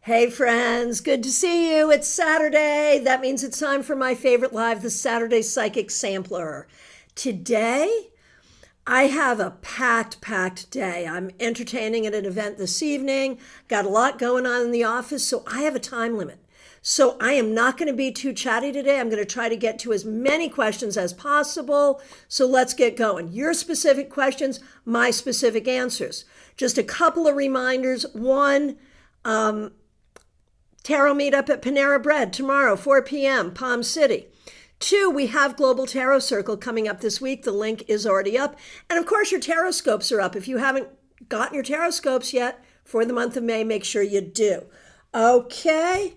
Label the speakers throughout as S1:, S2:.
S1: Hey friends, good to see you. It's Saturday. That means it's time for my favorite live, the Saturday Psychic Sampler. Today, I have a packed day. I'm entertaining at an event this evening. Got a lot going on in the office, so I have a time limit. So I am not going to be too chatty today. I'm going to try to get to as many questions as possible. So let's get going. Your specific questions, my specific answers. Just a couple of reminders. One, Tarot meetup at Panera Bread tomorrow, 4 p.m., Palm City. 2, we have Global Tarot Circle coming up this week. The link is already up. And of course, your tarot scopes are up. If you haven't gotten your tarot scopes yet for the month of May, make sure you do. Okay.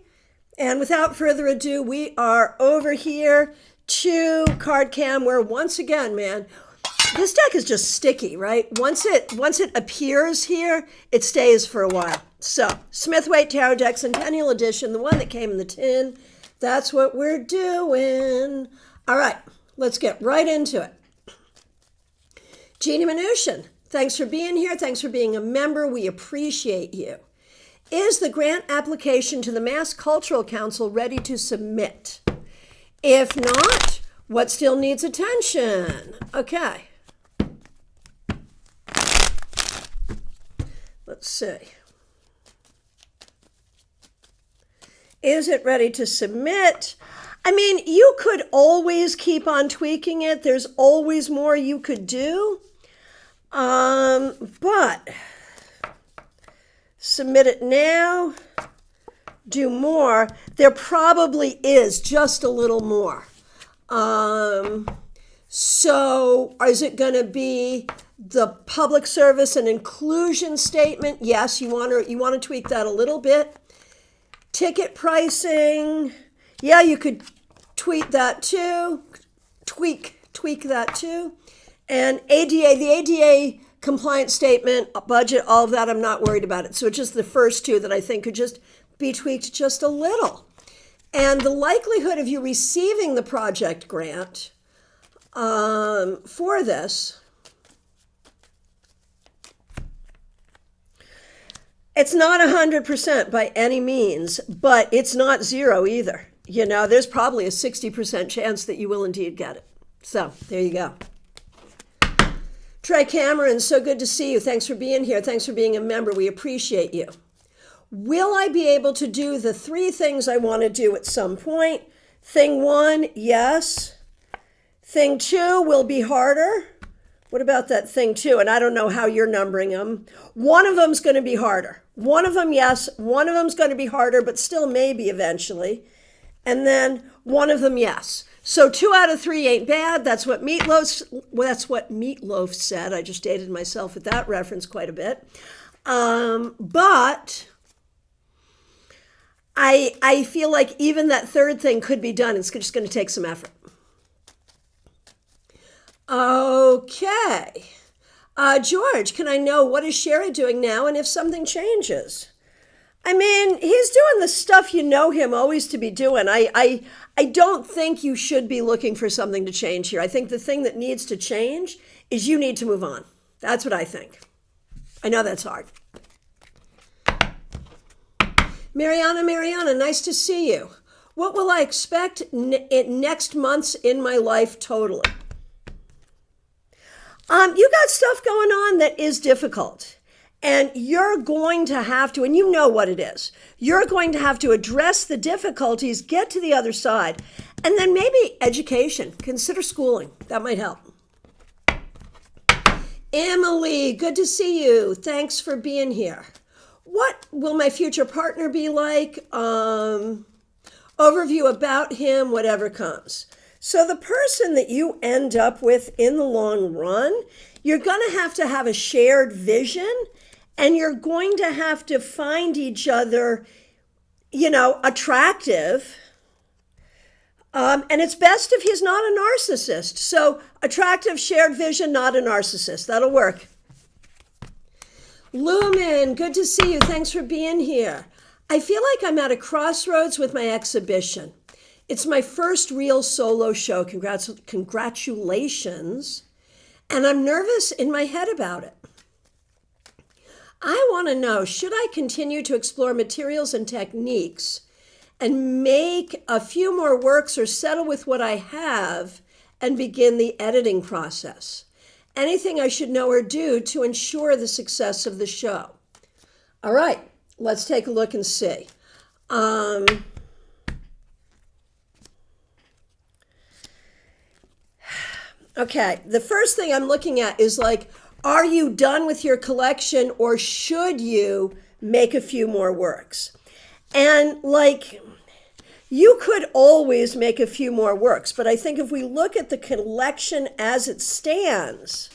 S1: And without further ado, we are over here to Card Cam, where once again, man, this deck is just sticky, right? Once it appears here, it stays for a while. So, Smith-Waite Tarot Deck Centennial Edition, the one that came in the tin. That's what we're doing. All right, let's get right into it. Jeannie Mnuchin, thanks for being here. Thanks for being a member. We appreciate you. Is the grant application to the Mass Cultural Council ready to submit? If not, what still needs attention? Okay. Let's see. Is it ready to submit? I mean, you could always keep on tweaking it. There's always more you could do. But submit it now, do more. There probably is just a little more. So is it going to be the public service and inclusion statement? Yes, you want to tweak that a little bit. Ticket pricing, yeah, you could tweak that too. Tweak that too. And ADA, the ADA compliance statement, budget, all of that, I'm not worried about it. So it's just the first two that I think could just be tweaked just a little. And the likelihood of you receiving the project grant for this, it's not 100% by any means, but it's not zero either. You know, there's probably a 60% chance that you will indeed get it. So there you go. Trey Cameron, so good to see you. Thanks for being here. Thanks for being a member. We appreciate you. Will I be able to do the 3 things I want to do at some point? Thing 1, yes. Thing 2 will be harder. What about that thing 2? And I don't know how you're numbering them. One of them's going to be harder. One of them, yes. One of them's going to be harder, but still maybe eventually. And then one of them, yes. So 2 out of 3 ain't bad. That's what Meatloaf said. I just dated myself with that reference quite a bit. But I feel like even that third thing could be done. It's just going to take some effort. Okay. George, can I know what is Sherry doing now and if something changes? I mean, he's doing the stuff you know him always to be doing. I don't think you should be looking for something to change here. I think the thing that needs to change is you need to move on. That's what I think. I know that's hard. Mariana, nice to see you. What will I expect next months in my life totally? You got stuff going on that is difficult, and you're going to have to, and you know what it is, you're going to have to address the difficulties, get to the other side, and then maybe education. Consider schooling. That might help. Emily, good to see you. Thanks for being here. What will my future partner be like? Overview about him, whatever comes. So the person that you end up with in the long run, you're going to have a shared vision, and you're going to have to find each other, attractive. And it's best if he's not a narcissist. So attractive, shared vision, not a narcissist. That'll work. Lumen, good to see you. Thanks for being here. I feel like I'm at a crossroads with my exhibition. It's my first real solo show. Congratulations. And I'm nervous in my head about it. I want to know, should I continue to explore materials and techniques and make a few more works or settle with what I have and begin the editing process? Anything I should know or do to ensure the success of the show? All right, let's take a look and see. Okay, the first thing I'm looking at is like, are you done with your collection or should you make a few more works? And like, you could always make a few more works, but I think if we look at the collection as it stands,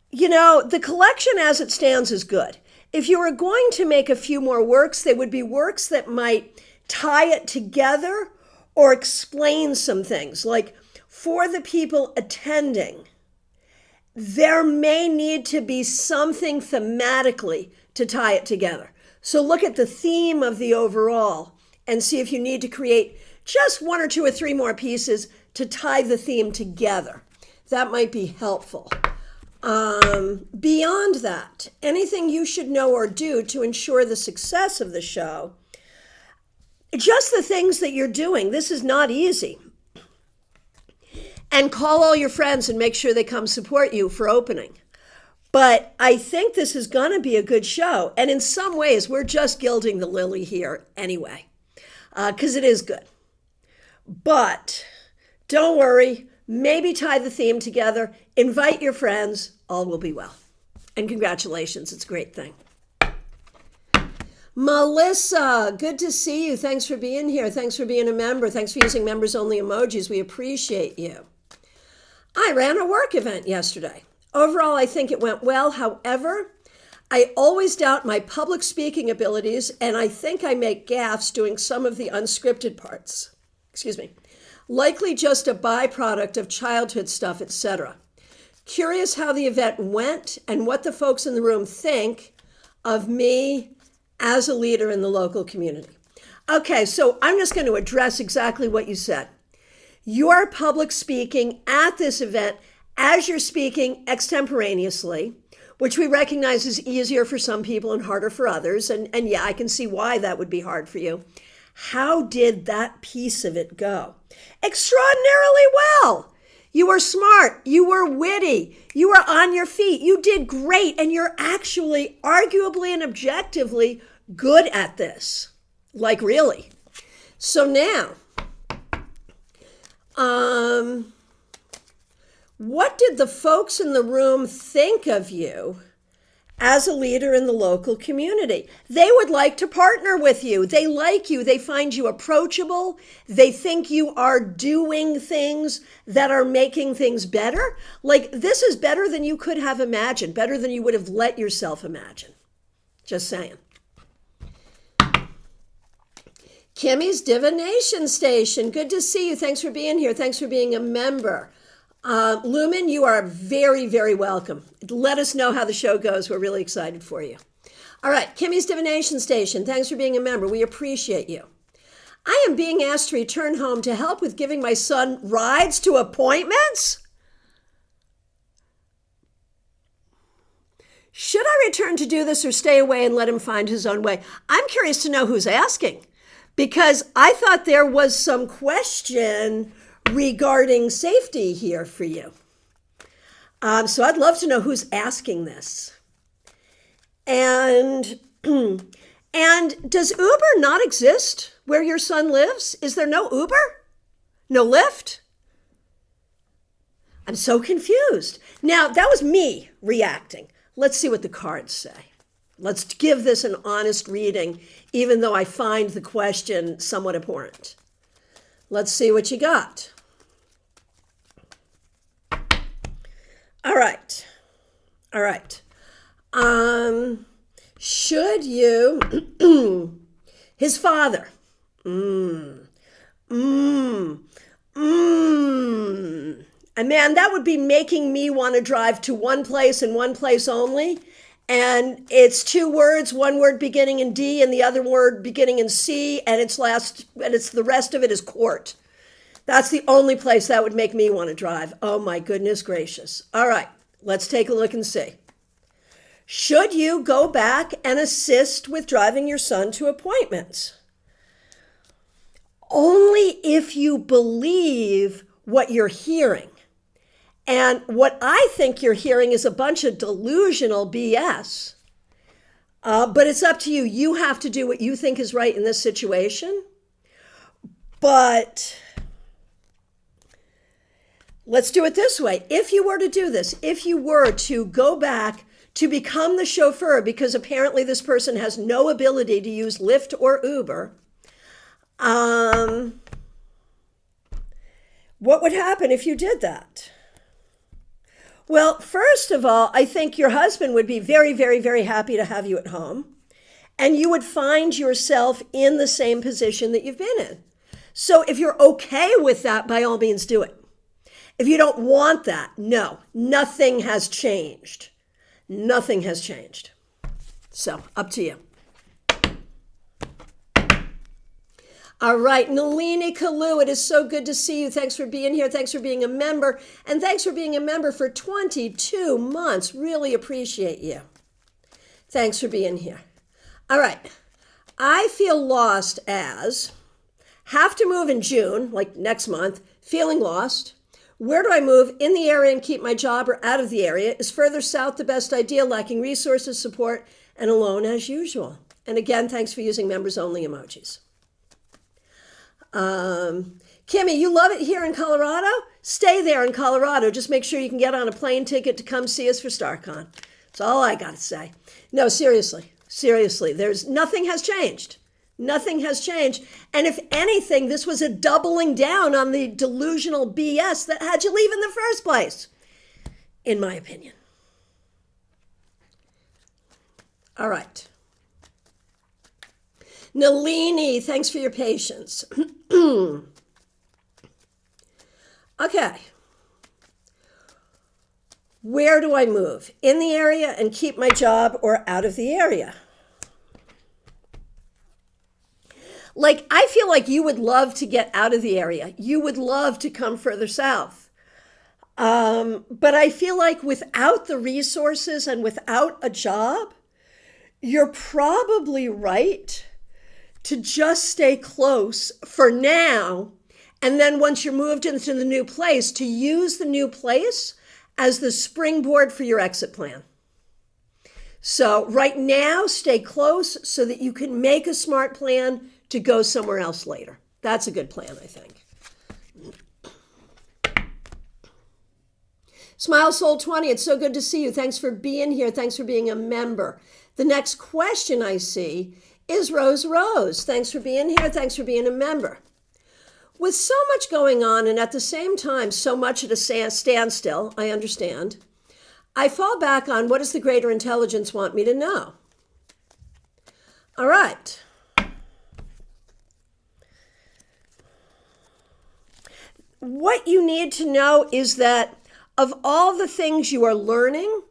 S1: you know, the collection as it stands is good. If you were going to make a few more works, they would be works that might tie it together or explain some things. Like for the people attending, there may need to be something thematically to tie it together. So look at the theme of the overall and see if you need to create just one or two or three more pieces to tie the theme together. That might be helpful. Beyond that, anything you should know or do to ensure the success of the show, just the things that you're doing. This is not easy. And call all your friends and make sure they come support you for opening. But I think this is going to be a good show. And in some ways, we're just gilding the lily here anyway, because it is good. But don't worry. Maybe tie the theme together. Invite your friends. All will be well. And congratulations. It's a great thing. Melissa, good to see you. Thanks for being here. Thanks for being a member. Thanks for using members only emojis. We appreciate you. I ran a work event yesterday. Overall, I think it went well. However, I always doubt my public speaking abilities, and I think I make gaffes doing some of the unscripted parts. Excuse me. Likely just a byproduct of childhood stuff, etc. Curious how the event went and what the folks in the room think of me as a leader in the local community. Okay, so I'm just going to address exactly what you said. You're public speaking at this event as you're speaking extemporaneously, which we recognize is easier for some people and harder for others. And yeah, I can see why that would be hard for you. How did that piece of it go? Extraordinarily well. You were smart. You were witty. You were on your feet. You did great. And you're actually, arguably and objectively, good at this. Like, really. So now, what did the folks in the room think of you as a leader in the local community? They would like to partner with you. They like you. They find you approachable. They think you are doing things that are making things better. Like, this is better than you could have imagined, better than you would have let yourself imagine. Just saying. Kimmy's Divination Station. Good to see you. Thanks for being here. Thanks for being a member. Lumen, you are very, very welcome. Let us know how the show goes. We're really excited for you. All right, Kimmy's Divination Station. Thanks for being a member. We appreciate you. I am being asked to return home to help with giving my son rides to appointments. Should I return to do this or stay away and let him find his own way? I'm curious to know who's asking, because I thought there was some question regarding safety here for you. So I'd love to know who's asking this. And does Uber not exist where your son lives? Is there no Uber? No Lyft? I'm so confused. Now, that was me reacting. Let's see what the cards say. Let's give this an honest reading, even though I find the question somewhat abhorrent. Let's see what you got. All right. Should you, his father, and man, that would be making me want to drive to one place and one place only. And it's two words, one word beginning in D and the other word beginning in C, and it's the rest of it is court. That's the only place that would make me want to drive. Oh my goodness gracious. All right, let's take a look and see. Should you go back and assist with driving your son to appointments? Only if you believe what you're hearing. And what I think you're hearing is a bunch of delusional BS. But it's up to you. You have to do what you think is right in this situation. But let's do it this way. If you were to do this, if you were to go back to become the chauffeur, because apparently this person has no ability to use Lyft or Uber, what would happen if you did that? Well, first of all, I think your husband would be very, very, very happy to have you at home. And you would find yourself in the same position that you've been in. So if you're okay with that, by all means, do it. If you don't want that, no, nothing has changed. Nothing has changed. So up to you. All right, Nalini Kalu, it is so good to see you. Thanks for being here. Thanks for being a member. And thanks for being a member for 22 months. Really appreciate you. Thanks for being here. All right, I feel lost as have to move in June, like next month, feeling lost. Where do I move? In the area and keep my job or out of the area? Is further south the best idea? Lacking resources, support, and alone as usual. And again, thanks for using members only emojis. Kimmy, you love it here in Colorado? Stay there in Colorado. Just make sure you can get on a plane ticket to come see us for StarCon. That's all I got to say. No, seriously, nothing has changed. Nothing has changed. And if anything, this was a doubling down on the delusional BS that had you leave in the first place, in my opinion. All right. Nalini, thanks for your patience. Okay. Where do I move? In the area and keep my job or out of the area? Like, I feel like you would love to get out of the area. You would love to come further south. But I feel like without the resources and without a job, you're probably right to just stay close for now. And then once you're moved into the new place, to use the new place as the springboard for your exit plan. So right now, stay close so that you can make a smart plan to go somewhere else later. That's a good plan, I think. Smile Soul 20, it's so good to see you. Thanks for being here. Thanks for being a member. The next question I see is Rose Rose. Thanks for being here. Thanks for being a member. With so much going on and at the same time so much at a standstill, I understand, I fall back on what does the greater intelligence want me to know? All right. What you need to know is that of all the things you are learning,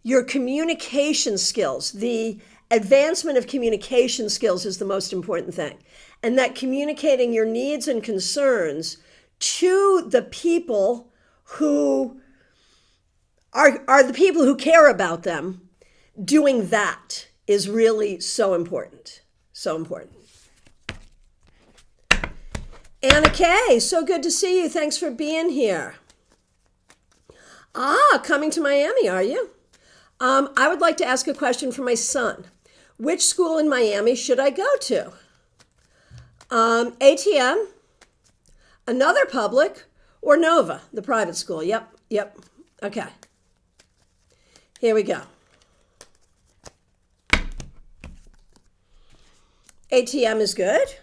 S1: your communication skills, the advancement of communication skills is the most important thing. And that communicating your needs and concerns to the people who are the people who care about them, doing that is really so important. So important. Anna Kay, so good to see you. Thanks for being here. Coming to Miami, are you? I would like to ask a question for my son. Which school in Miami should I go to? ATM, another public, or Nova, the private school? Yep. Okay. Here we go. ATM is good.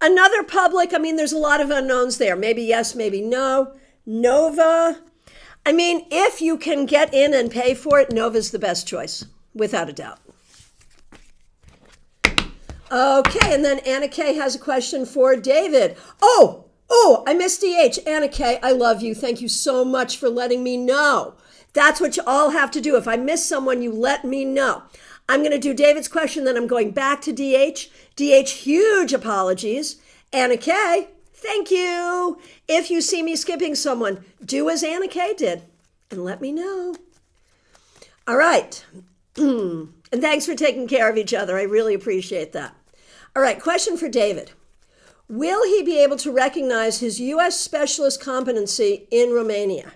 S1: Another public, I mean, there's a lot of unknowns there. Maybe yes, maybe no. Nova, I mean, if you can get in and pay for it, Nova's the best choice, without a doubt. Okay, and then Anna Kay has a question for David. Oh, I missed DH. Anna Kay, I love you. Thank you so much for letting me know. That's what you all have to do. If I miss someone, you let me know. I'm going to do David's question, then I'm going back to DH. DH, huge apologies. Anna Kay, thank you. If you see me skipping someone, do as Anna Kay did and let me know. All right. And thanks for taking care of each other. I really appreciate that. All right, question for David. Will he be able to recognize his U.S. specialist competency in Romania?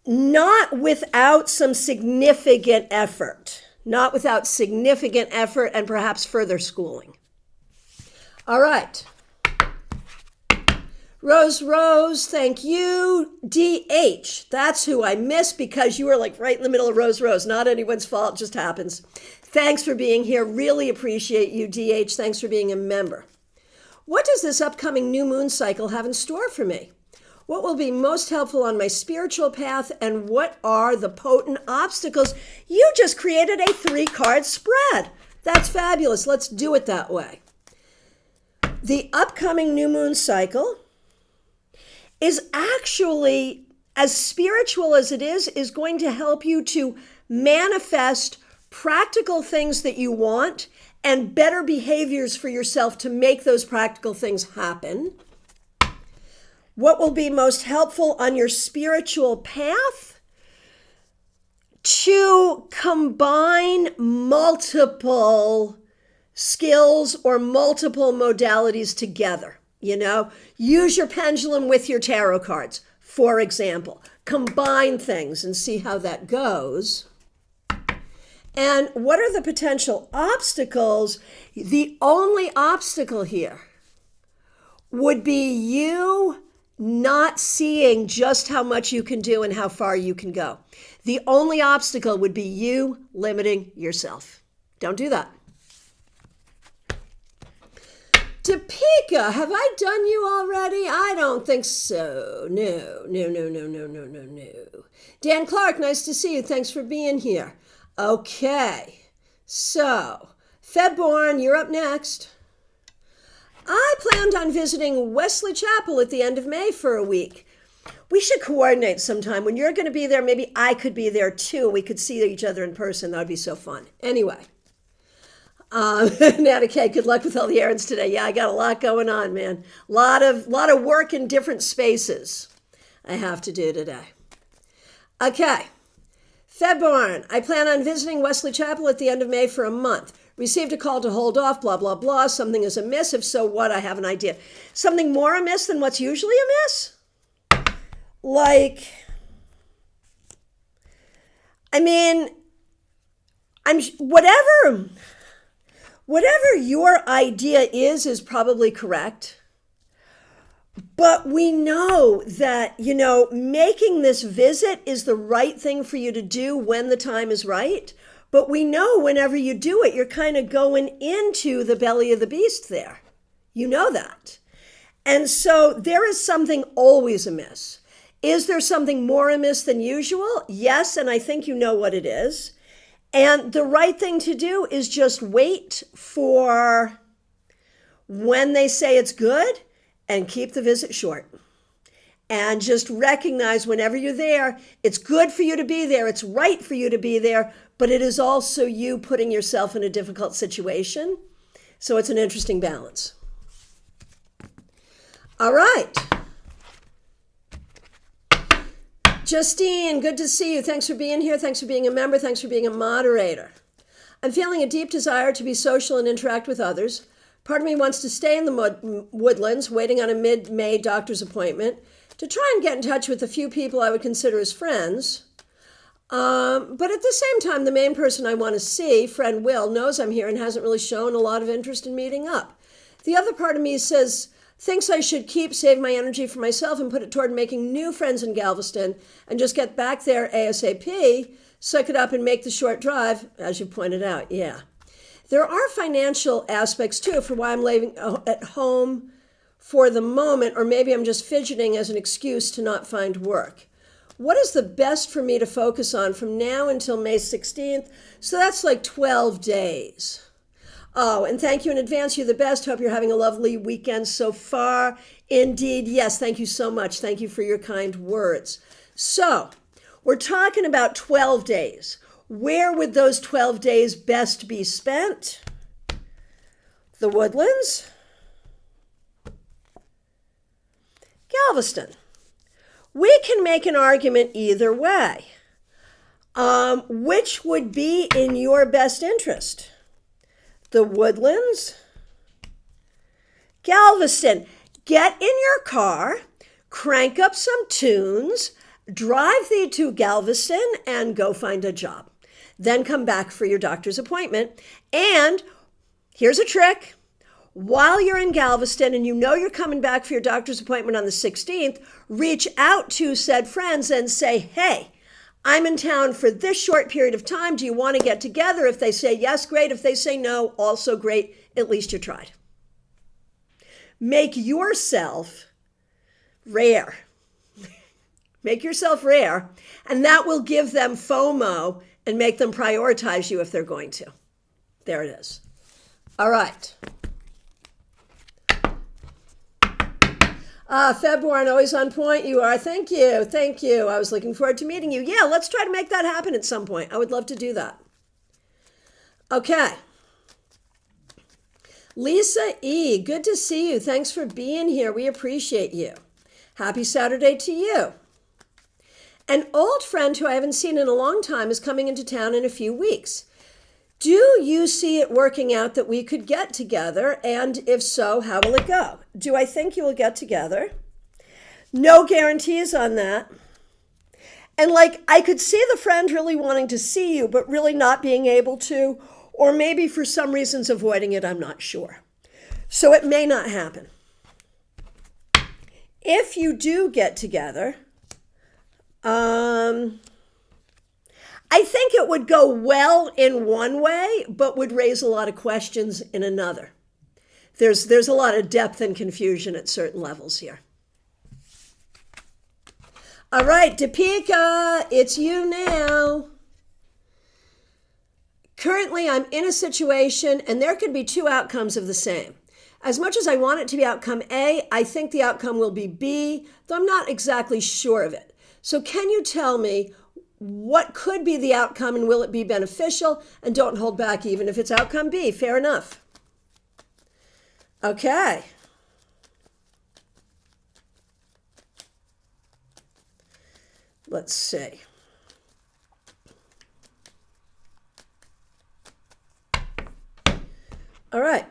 S1: Not without some significant effort. Not without significant effort and perhaps further schooling. All right. Rose, thank you. DH, that's who I missed because you were like right in the middle of Rose. Not anyone's fault, just happens. Thanks for being here. Really appreciate you, DH. Thanks for being a member. What does this upcoming new moon cycle have in store for me? What will be most helpful on my spiritual path, and what are the potent obstacles? You just created a 3-card spread. That's fabulous. Let's do it that way. The upcoming new moon cycle is actually, as spiritual as it is going to help you to manifest practical things that you want and better behaviors for yourself to make those practical things happen. What will be most helpful on your spiritual path? To combine multiple skills or multiple modalities together. Use your pendulum with your tarot cards, for example. Combine things and see how that goes. And what are the potential obstacles? The only obstacle here would be you not seeing just how much you can do and how far you can go. The only obstacle would be you limiting yourself. Don't do that. Topeka, have I done you already? I don't think so. No. Dan Clark, nice to see you. Thanks for being here. Okay, so Febborn, you're up next. I planned on visiting Wesley Chapel at the end of May for a week. We should coordinate sometime. When you're going to be there, maybe I could be there too. We could see each other in person. That would be so fun. Anyway. Nana K, good luck with all the errands today. Yeah, I got a lot going on, man. A lot of work in different spaces I have to do today. Okay. Febborn, I plan on visiting Wesley Chapel at the end of May for a month. Received a call to hold off, blah, blah, blah. Something is amiss. If so, what? I have an idea. Something more amiss than what's usually amiss? Whatever your idea is probably correct. But we know that, making this visit is the right thing for you to do when the time is right. But we know whenever you do it, you're kind of going into the belly of the beast there. You know that. And so there is something always amiss. Is there something more amiss than usual? Yes, and I think you know what it is. And the right thing to do is just wait for when they say it's good and keep the visit short. And just recognize whenever you're there, it's good for you to be there. It's right for you to be there, but it is also you putting yourself in a difficult situation. So it's an interesting balance. All right. Justine, good to see you. Thanks for being here. Thanks for being a member. Thanks for being a moderator. I'm feeling a deep desire to be social and interact with others. Part of me wants to stay in the woodlands, waiting on a mid-May doctor's appointment, to try and get in touch with a few people I would consider as friends. But at the same time, the main person I want to see, friend Will, knows I'm here and hasn't really shown a lot of interest in meeting up. The other part of me thinks I should save my energy for myself and put it toward making new friends in Galveston and just get back there ASAP, suck it up and make the short drive, as you pointed out, yeah. There are financial aspects too for why I'm living at home for the moment, or maybe I'm just fidgeting as an excuse to not find work. What is the best for me to focus on from now until May 16th? So that's like 12 days. Oh, and thank you in advance. You're the best. Hope you're having a lovely weekend so far. Indeed, yes. Thank you so much. Thank you for your kind words. So we're talking about 12 days. Where would those 12 days best be spent? The woodlands? Galveston. We can make an argument either way. Which would be in your best interest? The Woodlands? Galveston. Get in your car, crank up some tunes, drive thee to Galveston, and go find a job. Then come back for your doctor's appointment. And here's a trick. While you're in Galveston and you know you're coming back for your doctor's appointment on the 16th, reach out to said friends and say, hey, I'm in town for this short period of time. Do you want to get together? If they say yes, great. If they say no, also great. At least you tried. Make yourself rare. Make yourself rare, and that will give them FOMO and make them prioritize you if they're going to. There it is. All right. February, always on point. You are. Thank you. Thank you. I was looking forward to meeting you. Yeah, let's try to make that happen at some point. I would love to do that. Okay. Lisa E., good to see you. Thanks for being here. We appreciate you. Happy Saturday to you. An old friend who I haven't seen in a long time is coming into town in a few weeks. Do you see it working out that we could get together? And if so, how will it go? Do I think you will get together? No guarantees on that. And I could see the friend really wanting to see you, but really not being able to, or maybe for some reasons avoiding it, I'm not sure. So it may not happen. If you do get together, I think it would go well in one way, but would raise a lot of questions in another. There's a lot of depth and confusion at certain levels here. All right, Deepika, it's you now. Currently, I'm in a situation, and there could be two outcomes of the same. As much as I want it to be outcome A, I think the outcome will be B, though I'm not exactly sure of it. So can you tell me what could be the outcome and will it be beneficial? And don't hold back even if it's outcome B. Fair enough. Okay. Let's see. All right.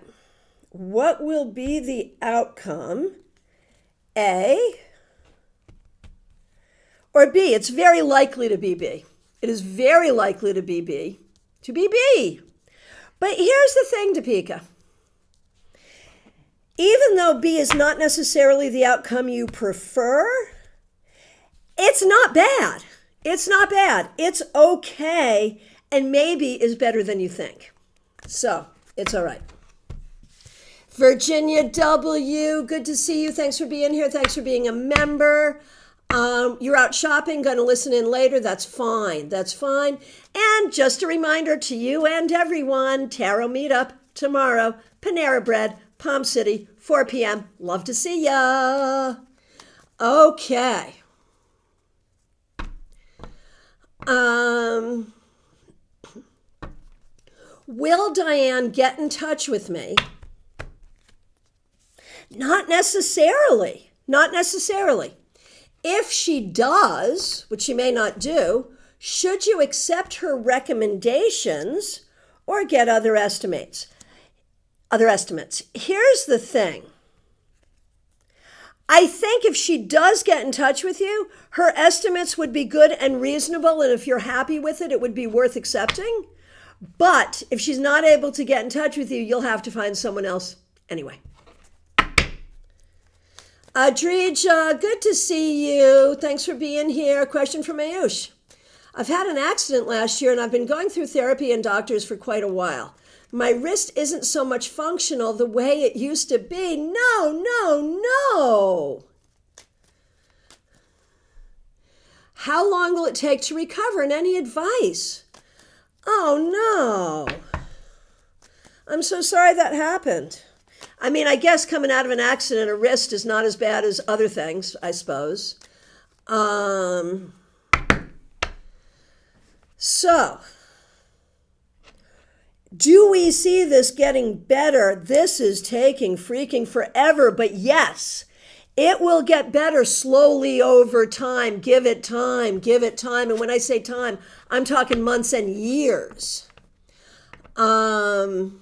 S1: What will be the outcome? A or B? It's very likely to be B. It is very likely to be B. To be B. But here's the thing, Deepika. Even though B is not necessarily the outcome you prefer, it's not bad. It's not bad. It's okay, and maybe is better than you think. So, it's all right. Virginia W., good to see you. Thanks for being here. Thanks for being a member. You're out shopping, going to listen in later. That's fine. That's fine. And just a reminder to you and everyone, Tarot Meetup tomorrow, Panera Bread, Palm City, 4 p.m. Love to see ya. Okay. Will Diane get in touch with me? Not necessarily. Not necessarily. If she does, which she may not do, should you accept her recommendations or get other estimates? Here's the thing. I think if she does get in touch with you, her estimates would be good and reasonable, and if you're happy with it, it would be worth accepting. But if she's not able to get in touch with you, you'll have to find someone else anyway. Adrija, good to see you. Thanks for being here. Question from Ayush. I've had an accident last year and I've been going through therapy and doctors for quite a while. My wrist isn't so much functional the way it used to be. No. How long will it take to recover and any advice? Oh no. I'm so sorry that happened. I mean, I guess coming out of an accident, a wrist is not as bad as other things, I suppose. So, do we see this getting better? This is taking freaking forever, but yes, It will get better slowly over time. Give it time, give it time. And when I say time, I'm talking months and years. And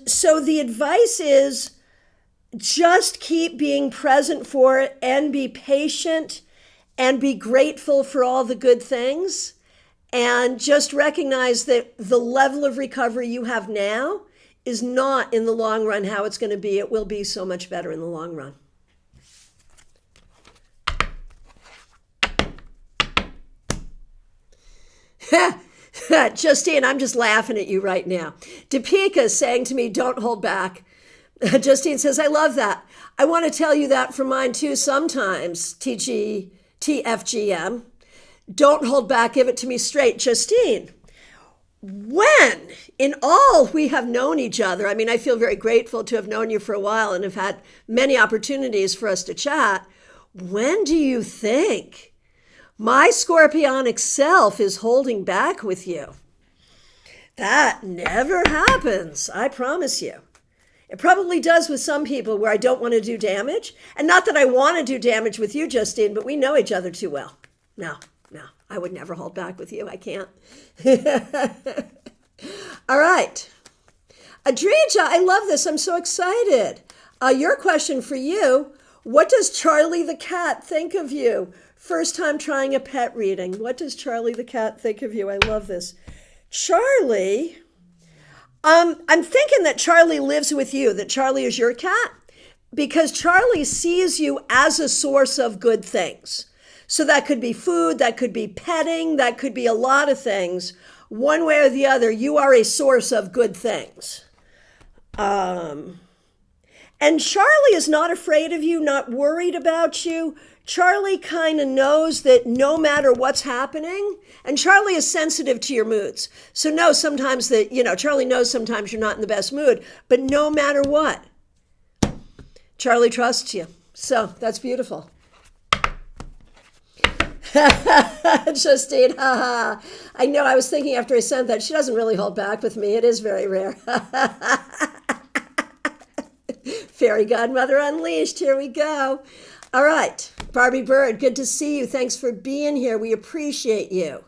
S1: so the advice is just keep being present for it and be patient and be grateful for all the good things. And just recognize that the level of recovery you have now is not in the long run how it's going to be. It will be so much better in the long run. Justine, I'm just laughing at you right now. Deepika is saying to me, don't hold back. Justine says, I love that. I want to tell you that for mine too sometimes, TFGM. Don't hold back, give it to me straight. Justine, when in all we have known each other, I mean, I feel very grateful to have known you for a while and have had many opportunities for us to chat. When do you think my scorpionic self is holding back with you? That never happens, I promise you. It probably does with some people where I don't want to do damage. And not that I want to do damage with you, Justine, but we know each other too well. No, I would never hold back with you. I can't. All right. Adrija, I love this. I'm so excited. Your question for you, what does Charlie the cat think of you? First time trying a pet reading. What does Charlie the cat think of you? I love this. Charlie, I'm thinking that Charlie lives with you, that Charlie is your cat, because Charlie sees you as a source of good things. So that could be food, that could be petting, that could be a lot of things. One way or the other, you are a source of good things. And Charlie is not afraid of you, not worried about you. Charlie kind of knows that no matter what's happening, and Charlie is sensitive to your moods. So no, sometimes Charlie knows sometimes you're not in the best mood, but no matter what, Charlie trusts you. So that's beautiful. Justine, haha. I know, I was thinking after I sent that, she doesn't really hold back with me. It is very rare. Fairy Godmother Unleashed, here we go. All right, Barbie Bird, good to see you. Thanks for being here. We appreciate you.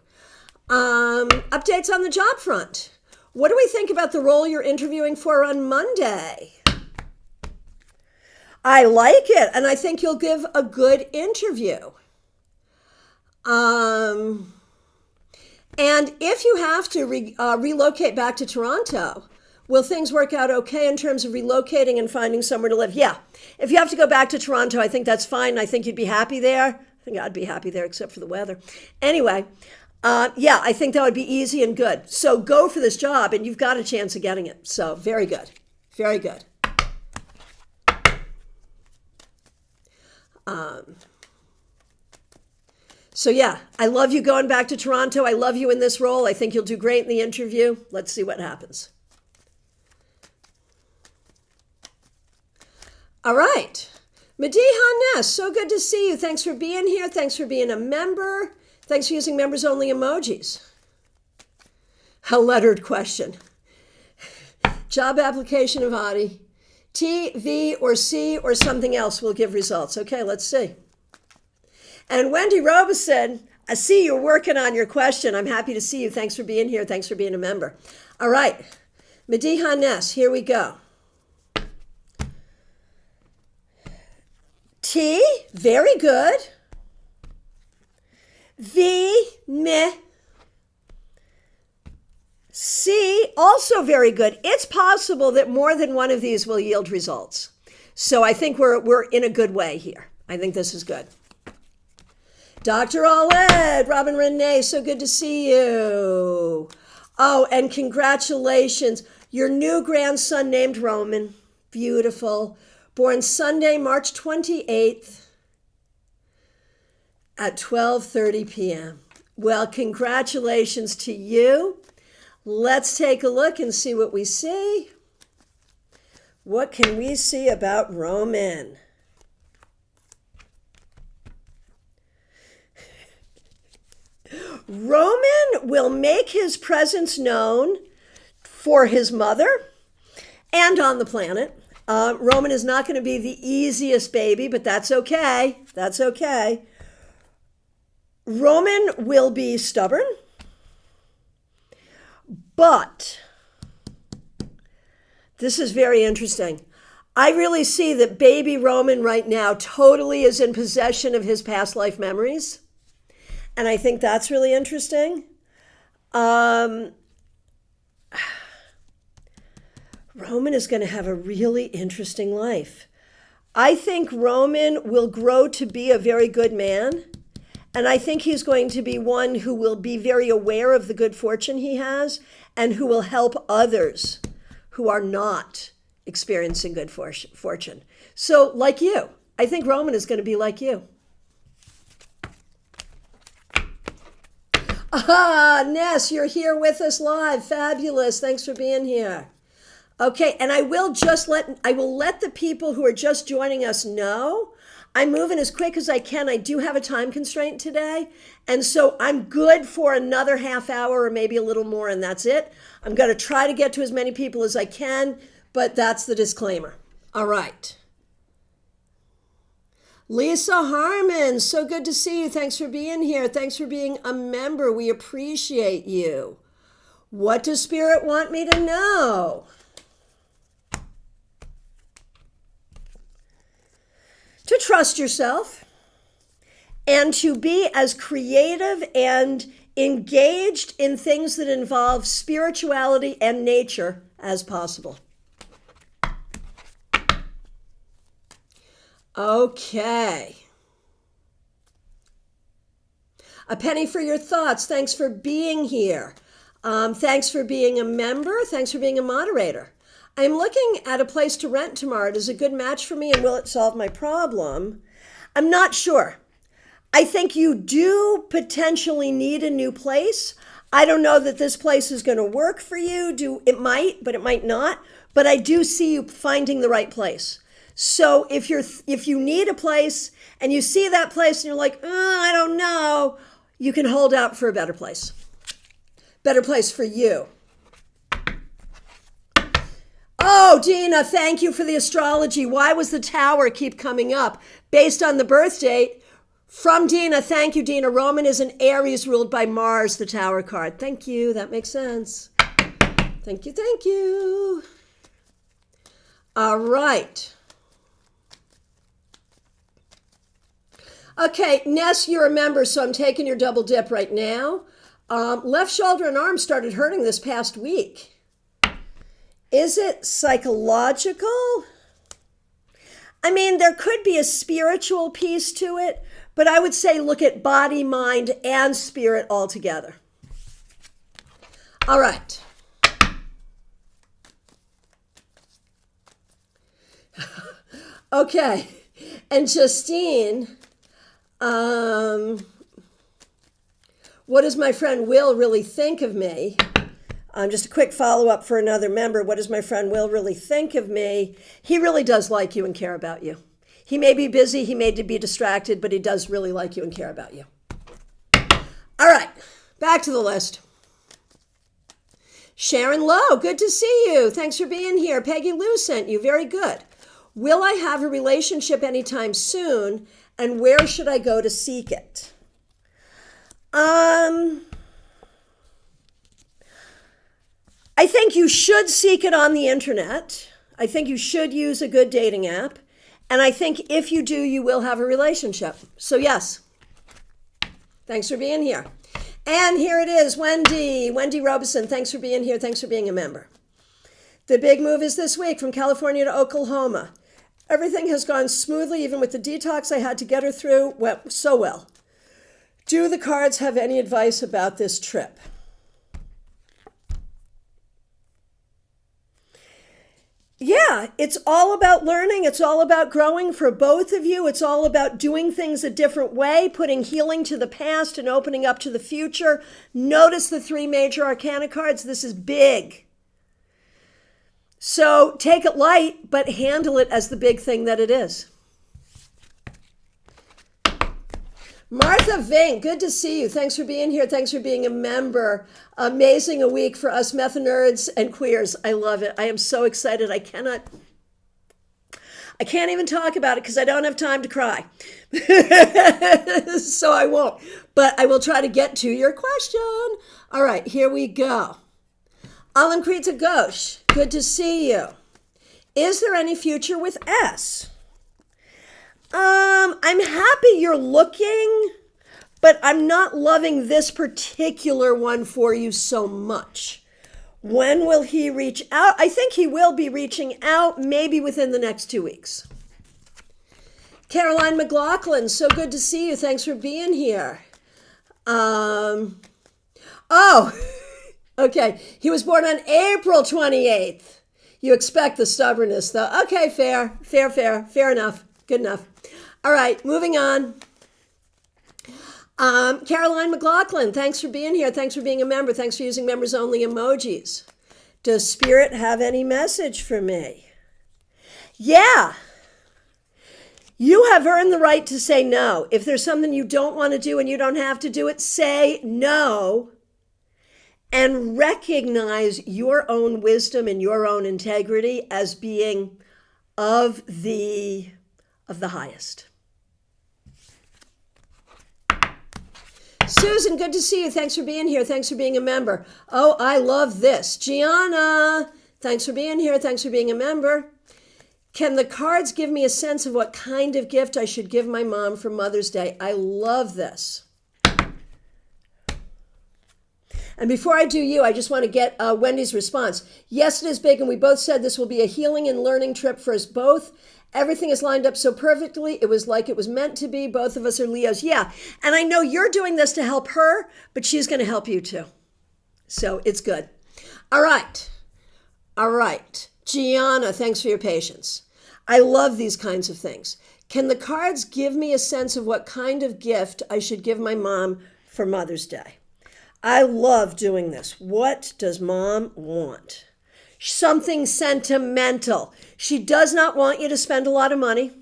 S1: Updates on the job front. What do we think about the role you're interviewing for on Monday? I like it, and I think you'll give a good interview. And if you have to relocate back to Toronto, will things work out okay in terms of relocating and finding somewhere to live? Yeah. If you have to go back to Toronto, I think that's fine. I think you'd be happy there. I think I'd be happy there except for the weather. Anyway, yeah, I think that would be easy and good. So go for this job and you've got a chance of getting it. So very good. Very good. So yeah, I love you going back to Toronto. I love you in this role. I think you'll do great in the interview. Let's see what happens. All right. Mediha Ness, so good to see you. Thanks for being here. Thanks for being a member. Thanks for using members only emojis. A lettered question. Job application of Adi. T, V, or C, or something else will give results. Okay, let's see. And Wendy Robeson, I see you're working on your question. I'm happy to see you. Thanks for being here. Thanks for being a member. All right. Mediha Ness, here we go. T, very good. V, meh. C, also very good. It's possible that more than one of these will yield results. So I think we're in a good way here. I think this is good. Dr. Aled, Robin Renee, so good to see you. Oh, and congratulations. Your new grandson named Roman. Beautiful. Born Sunday, March 28th at 12:30 p.m. Well, congratulations to you. Let's take a look and see what we see. What can we see about Roman? Roman will make his presence known for his mother and on the planet Roman is not going to be the easiest baby, but that's okay. That's okay. Roman will be stubborn, but this is very interesting. I really see that baby Roman right now totally is in possession of his past life memories. And I think that's really interesting. Roman is going to have a really interesting life. I think Roman will grow to be a very good man. And I think he's going to be one who will be very aware of the good fortune he has and who will help others who are not experiencing good fortune. So like you, I think Roman is going to be like you. Ah, Ness, you're here with us live. Fabulous. Thanks for being here. Okay, and I will let the people who are just joining us know I'm moving as quick as I can. I do have a time constraint today, and so I'm good for another half hour or maybe a little more, and that's it. I'm going to try to get to as many people as I can, but that's the disclaimer. All right. Lisa Harmon, so good to see you. Thanks for being here. Thanks for being a member. We appreciate you. What does Spirit want me to know? To trust yourself and to be as creative and engaged in things that involve spirituality and nature as possible. Okay. A penny for your thoughts. Thanks for being here. Thanks for being a member. Thanks for being a moderator. I'm looking at a place to rent tomorrow. It is a good match for me, and will it solve my problem? I'm not sure. I think you do potentially need a new place. I don't know that this place is going to work for you. It might, but it might not. But I do see you finding the right place. So if you need a place and you see that place and you're like, I don't know, you can hold out for a better place. Better place for you. Oh, Dina, thank you for the astrology. Why was the tower keep coming up? Based on the birth date. From Dina, thank you, Dina. Roman is an Aries ruled by Mars, the tower card. Thank you. That makes sense. Thank you, thank you. All right. Okay, Ness, you're a member, so I'm taking your double dip right now. Left shoulder and arm started hurting this past week. Is it psychological? I mean, there could be a spiritual piece to it, but I would say look at body, mind, and spirit all together. All right. Okay. And Justine, what does my friend Will really think of me? Just a quick follow-up for another member. What does my friend Will really think of me? He really does like you and care about you. He may be busy, he may be distracted, but he does really like you and care about you. All right, back to the list. Sharon Lowe, good to see you. Thanks for being here. Peggy Lou sent you. Very good. Will I have a relationship anytime soon, and where should I go to seek it? I think you should seek it on the internet. I think you should use a good dating app. And I think if you do, you will have a relationship. So yes, thanks for being here. And here it is, Wendy Robeson. Thanks for being here. Thanks for being a member. The big move is this week from California to Oklahoma. Everything has gone smoothly, even with the detox I had to get her through. Went so well. Do the cards have any advice about this trip? Yeah, it's all about learning. It's all about growing for both of you. It's all about doing things a different way, putting healing to the past and opening up to the future. Notice the 3 major arcana cards. This is big. So take it light, but handle it as the big thing that it is. Martha Vink, good to see you. Thanks for being here. Thanks for being a member. Amazing a week for us meth nerds and queers. I love it. I am so excited. I cannot I can't even talk about it because I don't have time to cry. So I won't. But I will try to get to your question. All right, here we go. Alan Krita Ghosh, good to see you. Is there any future with S? I'm happy you're looking, but I'm not loving this particular one for you so much. When will he reach out? I think he will be reaching out maybe within the next 2 weeks. Caroline McLaughlin, so good to see you. Thanks for being here. Okay. He was born on April 28th. You expect the stubbornness, though. Okay, fair enough. Good enough. All right, moving on. Caroline McLaughlin, thanks for being here. Thanks for being a member. Thanks for using members only emojis. Does Spirit have any message for me? Yeah. You have earned the right to say no. If there's something you don't want to do and you don't have to do it, say no and recognize your own wisdom and your own integrity as being of the highest. Susan, good to see you. Thanks for being here. Thanks for being a member. Oh, I love this. Gianna, thanks for being here. Thanks for being a member. Can the cards give me a sense of what kind of gift I should give my mom for Mother's Day? I love this. And before I do you, I just want to get Wendy's response. Yes, it is big, and we both said this will be a healing and learning trip for us both. Everything is lined up so perfectly. It was like it was meant to be. Both of us are Leos. Yeah, and I know you're doing this to help her, but she's going to help you too. So it's good. All right. Gianna, thanks for your patience. I love these kinds of things. Can the cards give me a sense of what kind of gift I should give my mom for Mother's Day? I love doing this. What does Mom want? Something sentimental. She does not want you to spend a lot of money.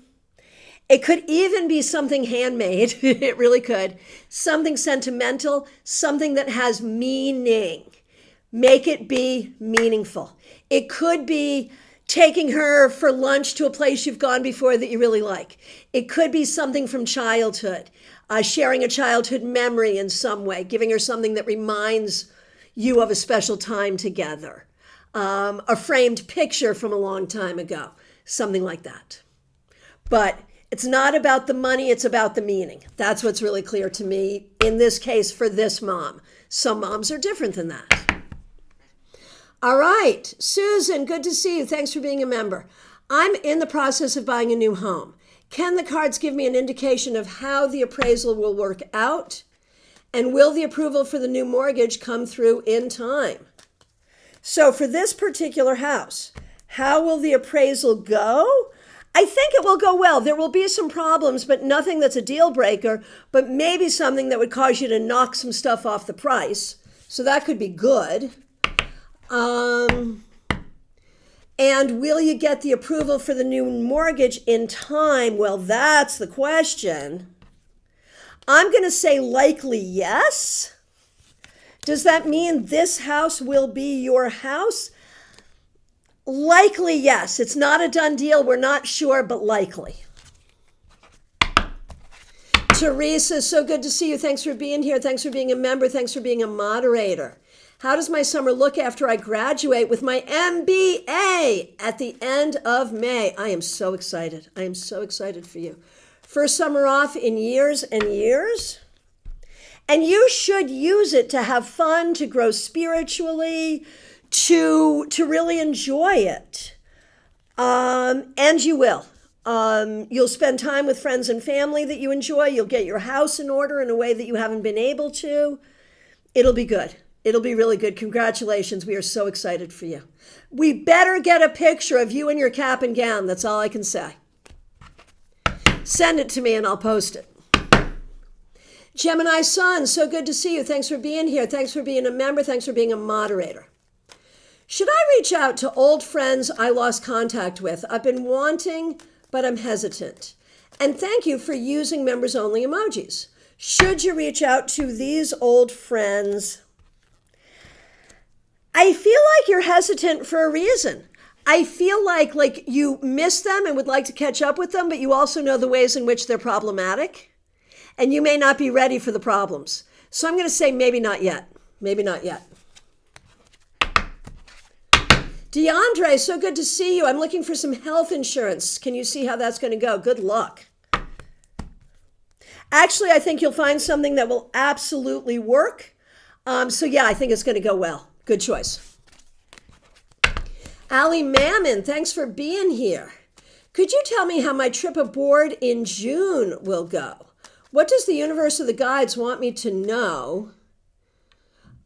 S1: It could even be something handmade. It really could. Something sentimental, something that has meaning. Make it be meaningful. It could be taking her for lunch to a place you've gone before that you really like. It could be something from childhood, sharing a childhood memory in some way, giving her something that reminds you of a special time together. A framed picture from a long time ago, something like that. But it's not about the money, it's about the meaning. That's what's really clear to me in this case for this mom. Some moms are different than that. All right, Susan, good to see you. Thanks for being a member. I'm in the process of buying a new home. Can the cards give me an indication of how the appraisal will work out? And will the approval for the new mortgage come through in time? So for this particular house, how will the appraisal go? I think it will go well. There will be some problems, but nothing that's a deal breaker, but maybe something that would cause you to knock some stuff off the price. So that could be good. And will you get the approval for the new mortgage in time? Well, that's the question. I'm going to say likely yes. Does that mean this house will be your house? Likely yes. It's not a done deal. We're not sure, but likely. Teresa, so good to see you. Thanks for being here. Thanks for being a member. Thanks for being a moderator. How does my summer look after I graduate with my MBA at the end of May? I am so excited. I am so excited for you. First summer off in years and years. And you should use it to have fun, to grow spiritually, to really enjoy it. And you will. You'll spend time with friends and family that you enjoy. You'll get your house in order in a way that you haven't been able to. It'll be good. It'll be really good. Congratulations. We are so excited for you. We better get a picture of you in your cap and gown. That's all I can say. Send it to me and I'll post it. Gemini Sun, so good to see you. Thanks for being here. Thanks for being a member. Thanks for being a moderator. Should I reach out to old friends I lost contact with? I've been wanting, but I'm hesitant. And thank you for using members only emojis. Should you reach out to these old friends? I feel like you're hesitant for a reason. I feel like you miss them and would like to catch up with them, but you also know the ways in which they're problematic, and you may not be ready for the problems. So I'm going to say maybe not yet. Maybe not yet. DeAndre, so good to see you. I'm looking for some health insurance. Can you see how that's going to go? Good luck. Actually, I think you'll find something that will absolutely work. So yeah, I think it's going to go well. Good choice. Ali Mammon, thanks for being here. Could you tell me how my trip abroad in June will go? What does the universe or the guides want me to know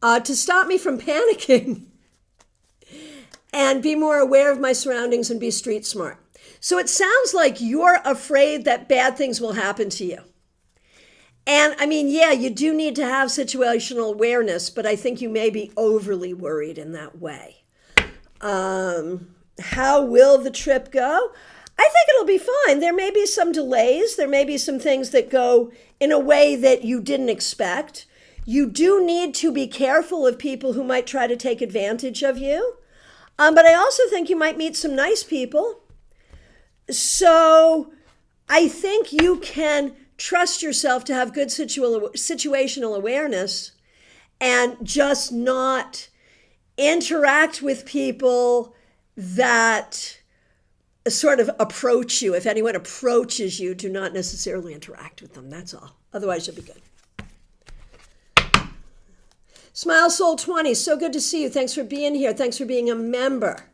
S1: to stop me from panicking and be more aware of my surroundings and be street smart? So it sounds like you're afraid that bad things will happen to you. And I mean, yeah, you do need to have situational awareness, but I think you may be overly worried in that way. How will the trip go? I think it'll be fine. There may be some delays. There may be some things that go in a way that you didn't expect. You do need to be careful of people who might try to take advantage of you. But I also think you might meet some nice people. So I think you can trust yourself to have good situational awareness and just not interact with people that sort of approach you. If anyone approaches you, do not necessarily interact with them. That's all. Otherwise, you'll be good. Smile Soul 20, so good to see you. Thanks for being here. Thanks for being a member.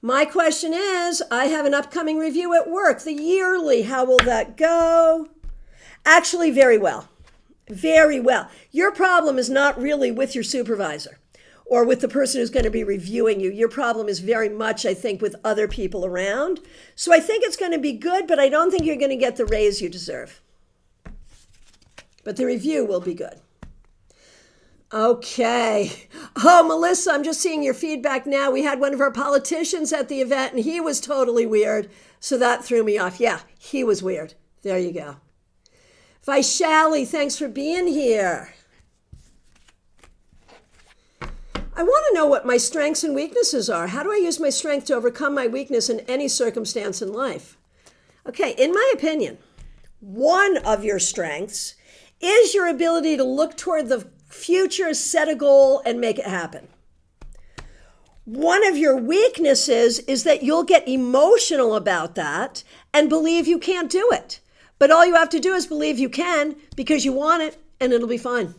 S1: My question is, I have an upcoming review at work, the yearly. How will that go? Actually, very well. Very well. Your problem is not really with your supervisor or with the person who's going to be reviewing you. Your problem is very much, I think, with other people around. So I think it's going to be good, but I don't think you're going to get the raise you deserve. But the review will be good. Okay. Oh, Melissa, I'm just seeing your feedback now. We had one of our politicians at the event, and he was totally weird. So that threw me off. Yeah, he was weird. There you go. Vaishali, thanks for being here. I want to know what my strengths and weaknesses are. How do I use my strength to overcome my weakness in any circumstance in life? Okay, in my opinion, one of your strengths is your ability to look toward the future, set a goal, and make it happen. One of your weaknesses is that you'll get emotional about that and believe you can't do it. But all you have to do is believe you can because you want it, and it'll be fine.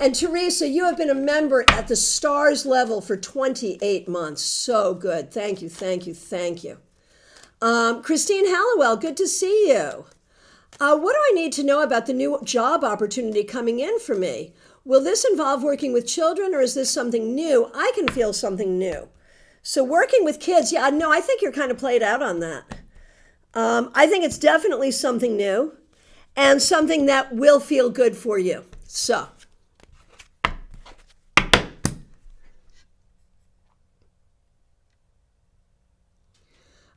S1: And Teresa, you have been a member at the stars level for 28 months. So good. Thank you, thank you, thank you. Christine Hallowell, good to see you. What do I need to know about the new job opportunity coming in for me? Will this involve working with children, or is this something new? I can feel something new. So working with kids, yeah, no, I think you're kind of played out on that. I think it's definitely something new and something that will feel good for you. So.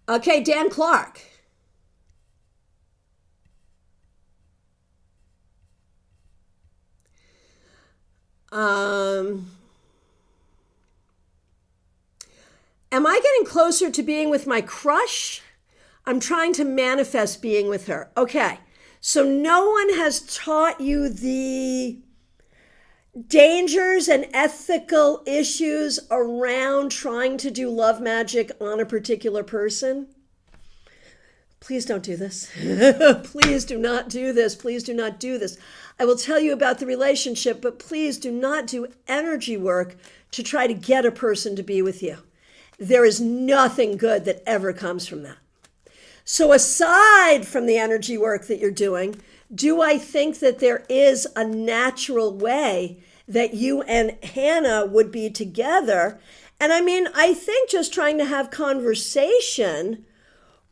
S1: Okay, Dan Clark. Am I getting closer to being with my crush? I'm trying to manifest being with her. Okay, so no one has taught you the dangers and ethical issues around trying to do love magic on a particular person? Please don't do this. Please do not do this. Please do not do this. I will tell you about the relationship, but please do not do energy work to try to get a person to be with you. There is nothing good that ever comes from that. So aside from the energy work that you're doing, do I think that there is a natural way that you and Hannah would be together? And I mean, I think just trying to have conversation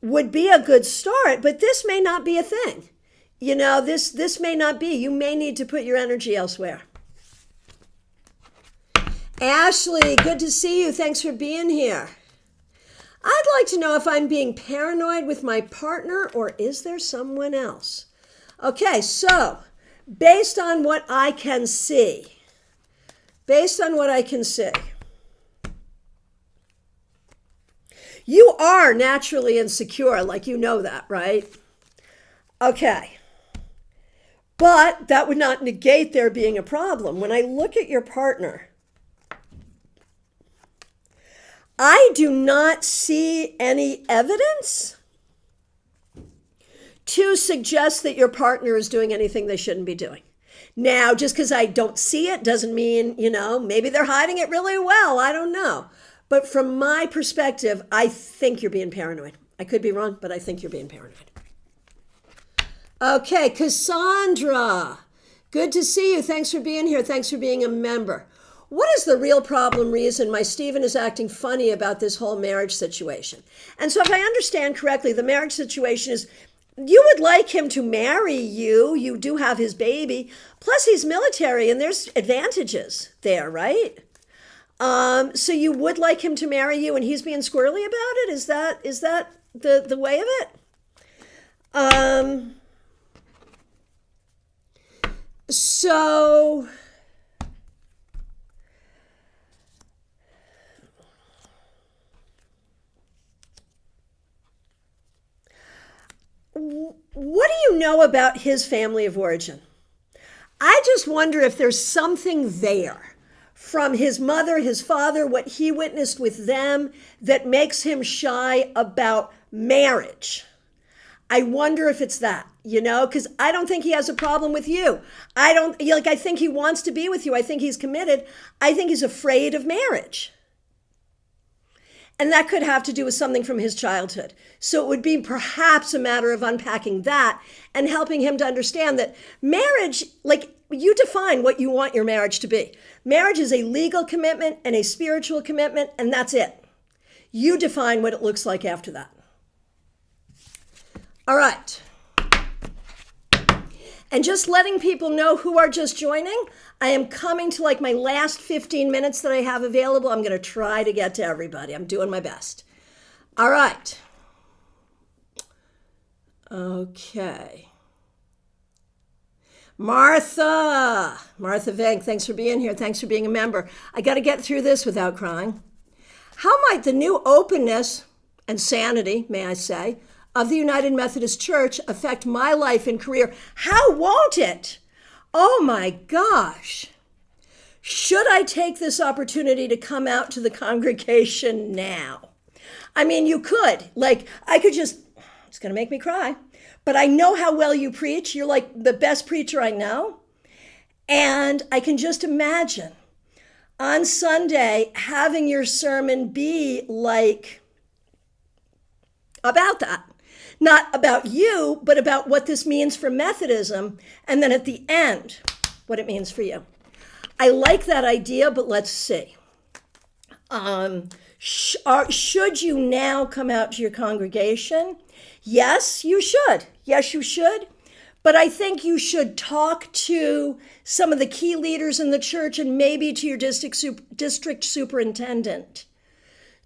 S1: would be a good start, but this may not be a thing. You know, this may not be. You may need to put your energy elsewhere. Ashley, good to see you. Thanks for being here. I'd like to know if I'm being paranoid with my partner, or is there someone else? Okay, so based on what I can see, You are naturally insecure, like you know that, right? Okay. But that would not negate there being a problem. When I look at your partner, I do not see any evidence to suggest that your partner is doing anything they shouldn't be doing. Now, just because I don't see it doesn't mean, maybe they're hiding it really well. I don't know. But from my perspective, I think you're being paranoid. I could be wrong, but I think you're being paranoid. Okay, Cassandra, good to see you. Thanks for being here. Thanks for being a member. What is the real reason my Stephen is acting funny about this whole marriage situation? And so if I understand correctly, the marriage situation is you would like him to marry you. You do have his baby. Plus he's military and there's advantages there, right? So you would like him to marry you and he's being squirrely about it? Is that the way of it? So what do you know about his family of origin? I just wonder if there's something there from his mother, his father, what he witnessed with them that makes him shy about marriage. I wonder if it's that, because I don't think he has a problem with you. I think he wants to be with you. I think he's committed. I think he's afraid of marriage. And that could have to do with something from his childhood. So it would be perhaps a matter of unpacking that and helping him to understand that marriage, you define what you want your marriage to be. Marriage is a legal commitment and a spiritual commitment, and that's it. You define what it looks like after that. All right. And just letting people know who are just joining, I am coming to my last 15 minutes that I have available. I'm going to try to get to everybody. I'm doing my best. All right. Okay. Martha Vink, thanks for being here. Thanks for being a member. I got to get through this without crying. How might the new openness and sanity, may I say, of the United Methodist Church affect my life and career? How won't it? Oh my gosh. Should I take this opportunity to come out to the congregation now? I mean, you could. It's going to make me cry. But I know how well you preach. You're the best preacher I know. And I can just imagine on Sunday having your sermon be about that. Not about you, but about what this means for Methodism, and then at the end, what it means for you. I like that idea, but let's see. Should you now come out to your congregation? Yes, you should. Yes, you should. But I think you should talk to some of the key leaders in the church and maybe to your district superintendent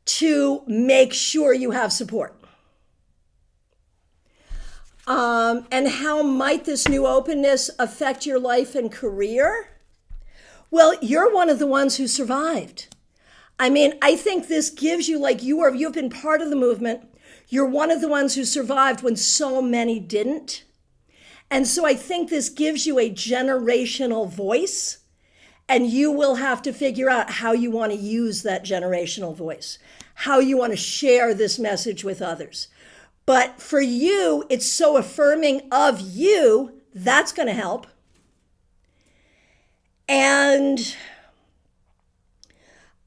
S1: to make sure you have support. And how might this new openness affect your life and career? Well, you're one of the ones who survived. I mean, I think this gives you you've been part of the movement. You're one of the ones who survived when so many didn't. And so I think this gives you a generational voice, and you will have to figure out how you want to use that generational voice, how you want to share this message with others. But for you, it's so affirming of you, that's going to help. And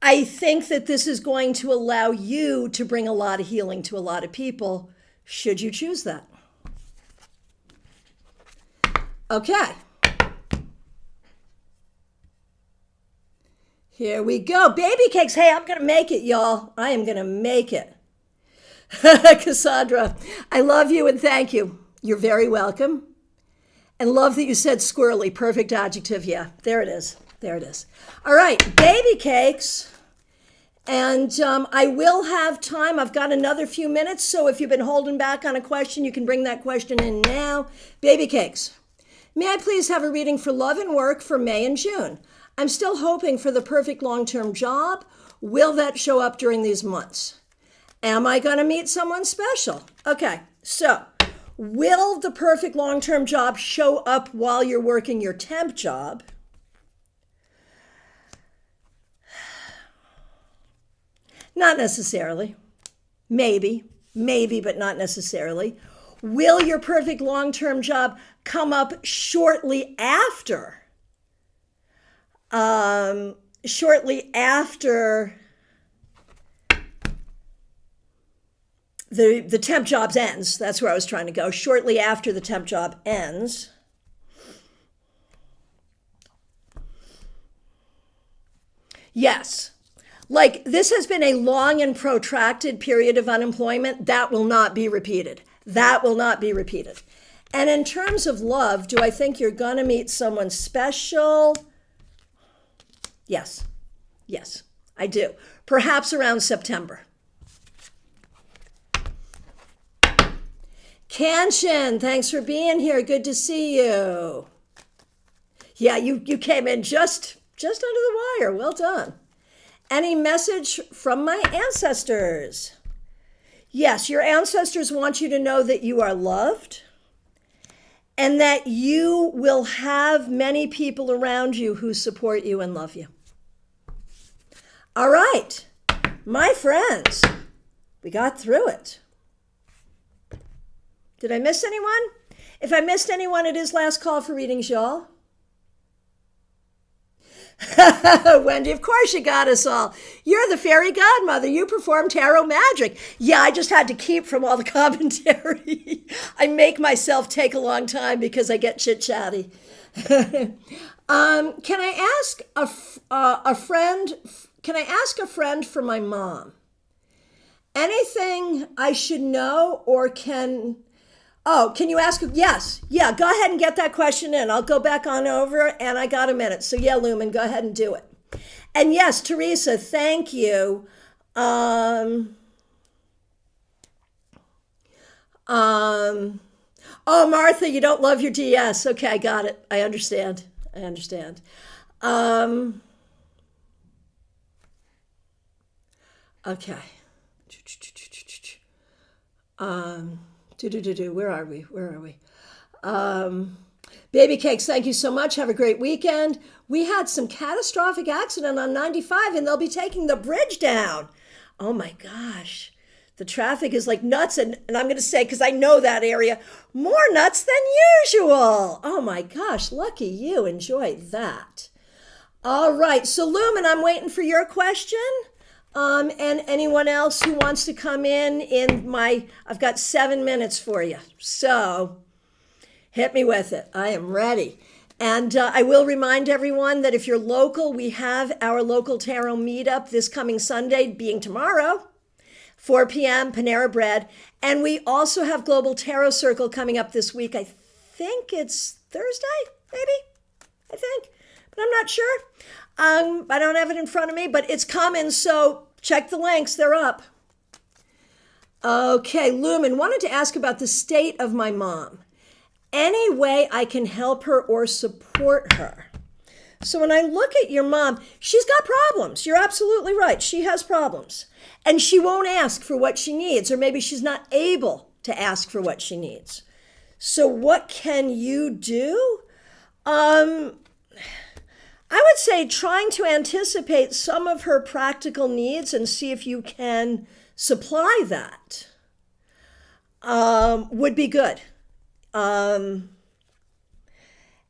S1: I think that this is going to allow you to bring a lot of healing to a lot of people, should you choose that. Okay. Here we go. Baby cakes. Hey, I'm going to make it, y'all. I am going to make it. Cassandra, I love you and thank you. You're very welcome. And love that you said squirrely. Perfect adjective. Yeah, there it is. There it is. All right, baby cakes. And I will have time. I've got another few minutes. So if you've been holding back on a question, you can bring that question in now. Baby cakes. May I please have a reading for love and work for May and June? I'm still hoping for the perfect long-term job. Will that show up during these months? Am I going to meet someone special? Okay, so will the perfect long-term job show up while you're working your temp job? Not necessarily. Maybe, but not necessarily. Will your perfect long-term job come up shortly after? Shortly after the temp job ends. That's where I was trying to go. Shortly after the temp job ends. Yes. Like, this has been a long and protracted period of unemployment. That will not be repeated. That will not be repeated. And in terms of love, do I think you're going to meet someone special? Yes. Yes, I do. Perhaps around September. Kanchan, thanks for being here. Good to see you. Yeah, you came in just under the wire. Well done. Any message from my ancestors? Yes, your ancestors want you to know that you are loved and that you will have many people around you who support you and love you. All right, my friends, we got through it. Did I miss anyone? If I missed anyone, it is last call for readings, y'all. Wendy, of course you got us all. You're the fairy godmother. You perform tarot magic. Yeah, I just had to keep from all the commentary. I make myself take a long time because I get chit-chatty. Can I ask a friend? Can I ask a friend for my mom? Anything I should know, or can you ask? Yes. Yeah, go ahead and get that question in. I'll go back on over, and I got a minute. So yeah, Lumen, go ahead and do it. And yes, Teresa, thank you. Oh, Martha, you don't love your DS. Okay, I got it. I understand. Okay. Where are we? Baby Cakes, thank you so much. Have a great weekend. We had some catastrophic accident on 95 and they'll be taking the bridge down. Oh my gosh. The traffic is like nuts. And I'm going to say, because I know that area, more nuts than usual. Oh my gosh. Lucky you. Enjoy that. All right. So Lumen, I'm waiting for your question. And anyone else who wants to come in I've got 7 minutes for you. So hit me with it. I am ready. And I will remind everyone that if you're local, we have our local tarot meetup this coming Sunday, being tomorrow, 4 p.m., Panera Bread. And we also have Global Tarot Circle coming up this week. I think it's Thursday, maybe, but I'm not sure. I don't have it in front of me, but it's coming, so check the links. They're up. Okay, Lumen, wanted to ask about the state of my mom. Any way I can help her or support her? So when I look at your mom, she's got problems. You're absolutely right. She has problems. And she won't ask for what she needs, or maybe she's not able to ask for what she needs. So what can you do? I would say trying to anticipate some of her practical needs and see if you can supply that would be good. And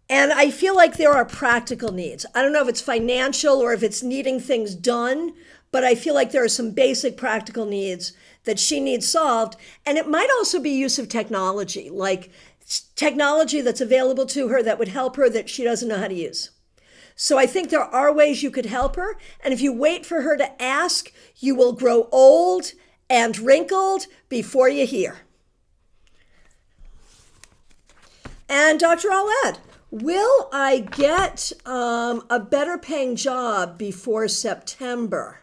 S1: I feel like there are practical needs. I don't know if it's financial or if it's needing things done, but I feel like there are some basic practical needs that she needs solved. And it might also be use of technology, like technology that's available to her that would help her that she doesn't know how to use. So I think there are ways you could help her. And if you wait for her to ask, you will grow old and wrinkled before you hear. And Dr. Aled, will I get a better paying job before September?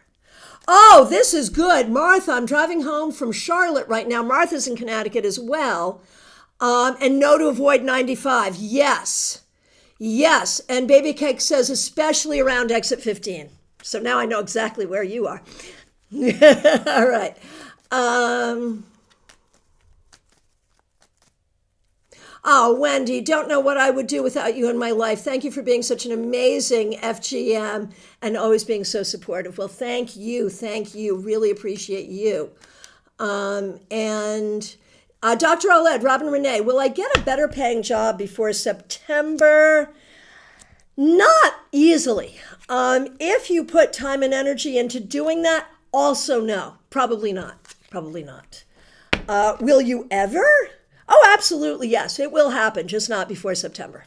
S1: Oh, this is good. Martha, I'm driving home from Charlotte right now. Martha's in Connecticut as well. And no to avoid 95. Yes. Yes. And Baby Cake says, especially around exit 15. So now I know exactly where you are. All right. Oh, Wendy, don't know what I would do without you in my life. Thank you for being such an amazing FGM and always being so supportive. Well, thank you. Thank you. Really appreciate you. And Dr. Oled, Robin Renee, will I get a better paying job before September? Not easily. If you put time and energy into doing that, also no, probably not. Probably not. Will you ever? Oh, absolutely, yes. It will happen, just not before September.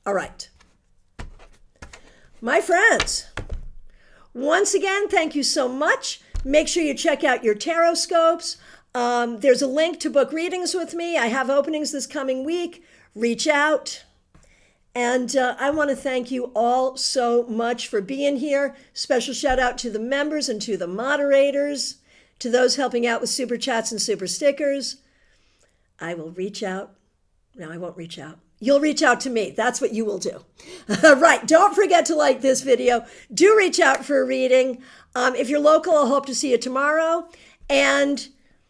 S1: All right. My friends, once again, thank you so much. Make sure you check out your tarot scopes. There's a link to book readings with me. I have openings this coming week. Reach out. And I want to thank you all so much for being here. Special shout out to the members and to the moderators, to those helping out with super chats and super stickers. I will reach out. No, I won't reach out. You'll reach out to me. That's what you will do. Right. Don't forget to like this video. Do reach out for a reading. If you're local, I'll hope to see you tomorrow. And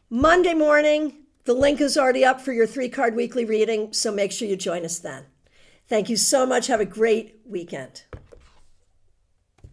S1: Monday morning, the link is already up for your 3-card weekly reading. So make sure you join us then. Thank you so much. Have a great weekend.